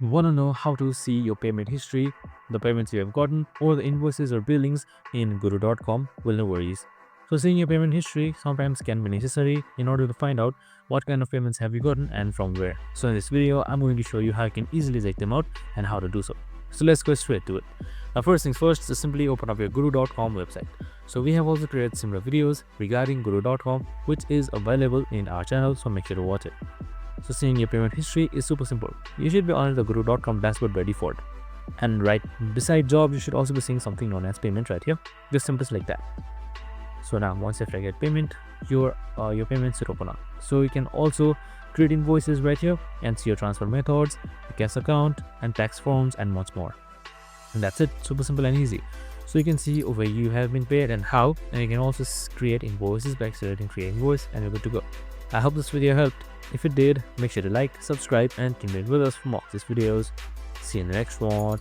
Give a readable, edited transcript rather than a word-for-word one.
Want to know how to see your payment history, the payments you have gotten, or the invoices or billings in Guru.com? Well, no worries. So seeing your payment history sometimes can be necessary in order to find out what kind of payments have you gotten and from where. So in this video, I'm going to show you how you can easily check them out and how to do so. So let's go straight to it. Now first things first, just simply open up your Guru.com website. So we have also created similar videos regarding Guru.com, which is available in our channel, so make sure to watch it. So seeing your payment history is super simple. You should be on the Guru.com dashboard by default. And right beside job, you should also be seeing something known as payment right here. Just simple like that. So now once after I get payment, your payment should open up. So you can also create invoices right here and see your transfer methods, the cash account, and tax forms, and much more. And that's it. Super simple and easy. So you can see where you have been paid and how, and you can also create invoices by selecting create invoice, and you're good to go. I hope this video helped. If it did, make sure to like, subscribe, and tune in with us for more of these videos. See you in the next one.